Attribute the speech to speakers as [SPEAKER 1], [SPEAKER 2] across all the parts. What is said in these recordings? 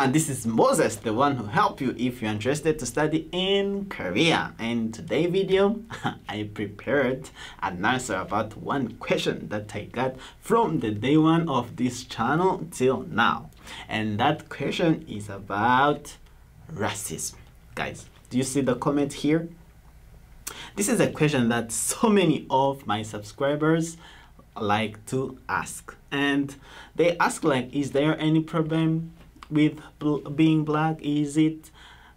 [SPEAKER 1] And this is Moses, the one who helped you if you're interested to study in Korea. And today's video, I prepared an answer about one question that I got from the day one of this channel till now. And that question is about racism. Guys, do you see the comment here? This is a question that so many of my subscribers like to ask. And they ask like, is there any problem with being black? Is it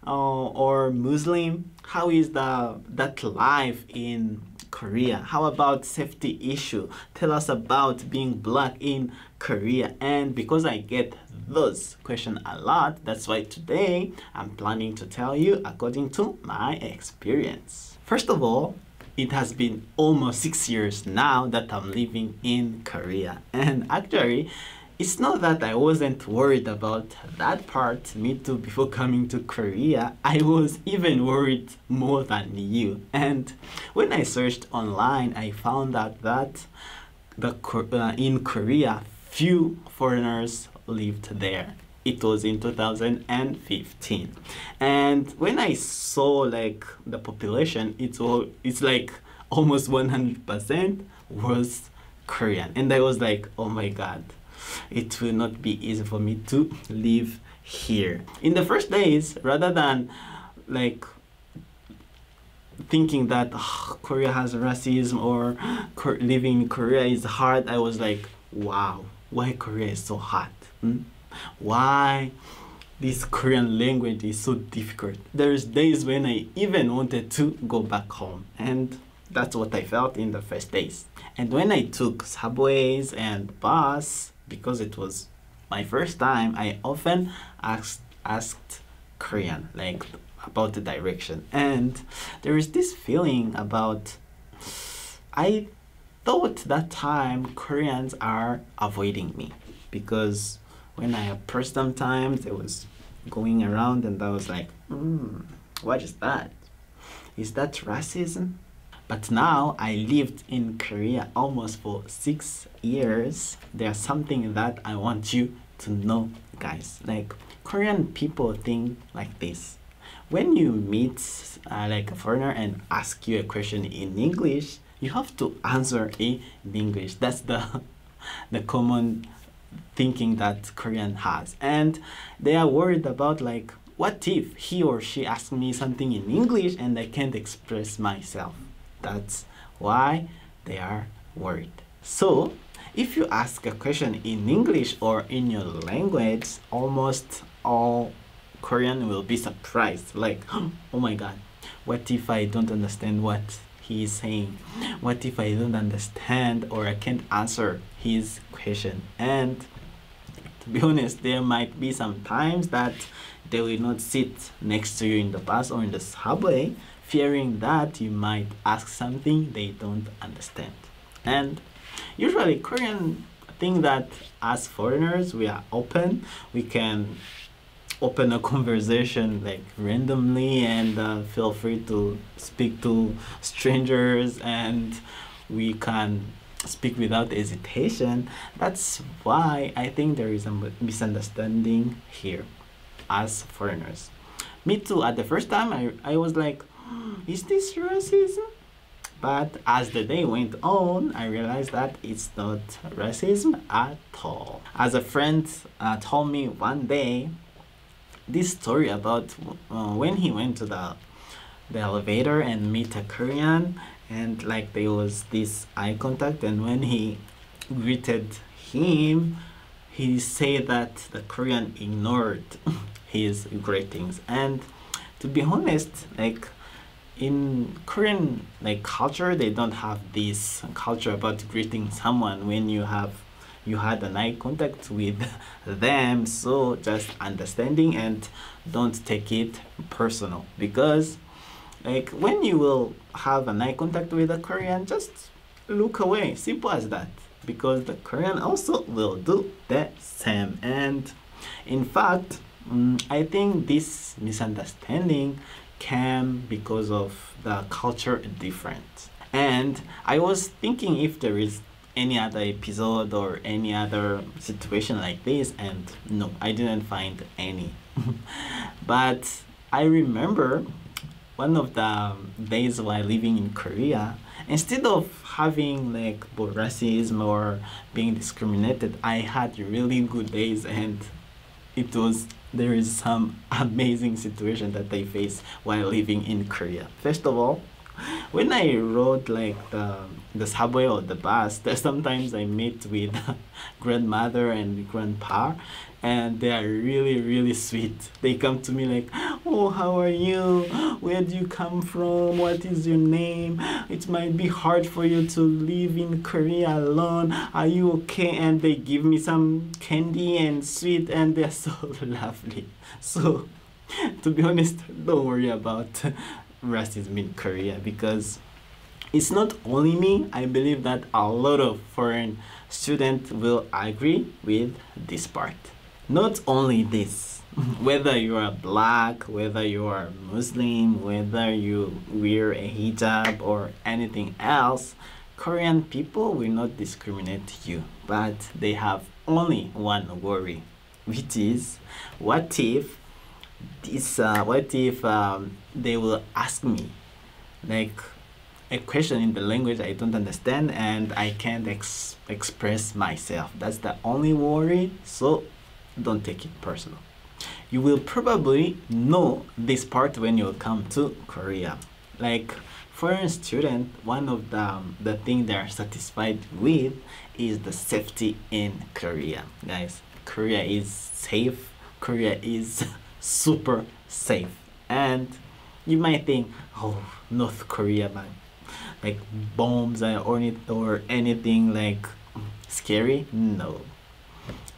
[SPEAKER 1] or Muslim? How is that life in Korea? How about safety issue? Tell us about being black in Korea. And because I get those questions a lot, that's why today I'm planning to tell you according to my experience. First of all, it has been almost 6 years now that I'm living in Korea. And actually, it's not that I wasn't worried about that part. Me too, before coming to Korea, I was even worried more than you. And when I searched online, I found out that in Korea, few foreigners lived there. It was in 2015. And when I saw like the population, it's like almost 100% was Korean. And I was like, oh my God, it will not be easy for me to live here. In the first days, rather than like thinking that Korea has racism or living in Korea is hard, I was like, wow, why Korea is so hard? Why this Korean language is so difficult? There's days when I even wanted to go back home, and that's what I felt in the first days. And when I took subways and bus, because it was my first time, I often asked Korean, like about the direction. And there is this feeling about, I thought that time Koreans are avoiding me, because when I approached them times, it was going around and I was like, what is that? Is that racism? But now I lived in Korea almost for 6 years. There's something that I want you to know, guys. Like, Korean people think like this. When you meet like a foreigner and ask you a question in English, you have to answer in English. That's the common thinking that Korean has. And they are worried about like, what if he or she asks me something in English and I can't express myself? That's why they are worried. So if you ask a question in English or in your language, almost all Korean will be surprised, like, oh my God, what if I don't understand what he is saying? What if I don't understand or I can't answer his question? And to be honest, there might be some times that they will not sit next to you in the bus or in the subway, fearing that you might ask something they don't understand. And usually Korean think that as foreigners, we are open. We can open a conversation like randomly and feel free to speak to strangers, and we can speak without hesitation. That's why I think there is a misunderstanding here as foreigners. Me too, at the first time I was like, is this racism? But as the day went on, I realized that it's not racism at all. As a friend told me one day this story about when he went to the elevator and meet a Korean, and like there was this eye contact, and when he greeted him, he said that the Korean ignored his greetings. And to be honest, like in Korean like culture, they don't have this culture about greeting someone when you had an eye contact with them. So just understanding and don't take it personal, because like when you will have an eye contact with a Korean, just look away, simple as that, because the Korean also will do the same. And in fact, I think this misunderstanding came because of the culture difference. And I was thinking if there is any other episode or any other situation like this, and no, I didn't find any. But I remember one of the days while living in Korea, instead of having like racism or being discriminated, I had really good days, and there is some amazing situation that I faced while living in Korea. First of all, when I rode like the subway or the bus, sometimes I meet with grandmother and grandpa, and they are really sweet. They come to me like, oh, how are you? Where do you come from? What is your name? It might be hard for you to live in Korea alone. Are you okay? And they give me some candy and sweet, and they're so lovely. So to be honest, don't worry about racism in Korea, because it's not only me. I believe that a lot of foreign students will agree with this part. Not only this, whether you are black, whether you are Muslim, whether you wear a hijab or anything else, Korean people will not discriminate you, but they have only one worry, which is what if they will ask me like a question in the language I don't understand and I can't express myself. That's the only worry. So don't take it personal. You will probably know this part when you come to Korea. Like foreign student, one of the thing they are satisfied with is the safety in Korea. Guys, Korea is safe. Korea is super safe. And you might think, oh, North Korea, man, like bombs or anything like scary. No,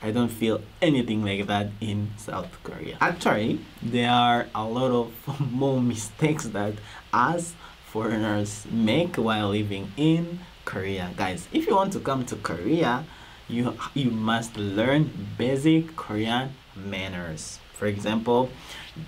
[SPEAKER 1] I don't feel anything like that in South Korea. Actually, there are a lot of more mistakes that us foreigners make while living in Korea. Guys, if you want to come to Korea, you must learn basic Korean manners. For example,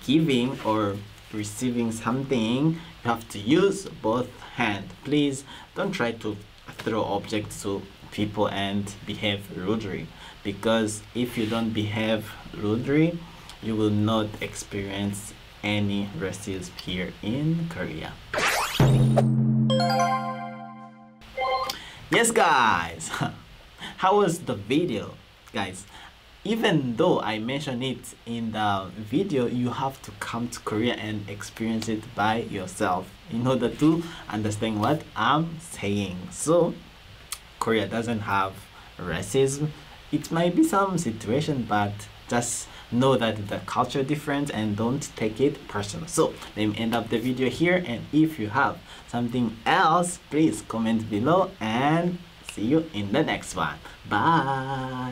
[SPEAKER 1] giving or receiving something, you have to use both hands. Please don't try to throw objects to people and behave rudely, because if you don't behave rudely, you will not experience any racism here in Korea. Yes, guys. How was the video, guys? Even though I mentioned it in the video, you have to come to Korea and experience it by yourself in order to understand what I'm saying. So Korea doesn't have racism. It might be some situation, but just know that the culture different and don't take it personal. So let me end up the video here, and if you have something else, please comment below, and see you in the next one. Bye.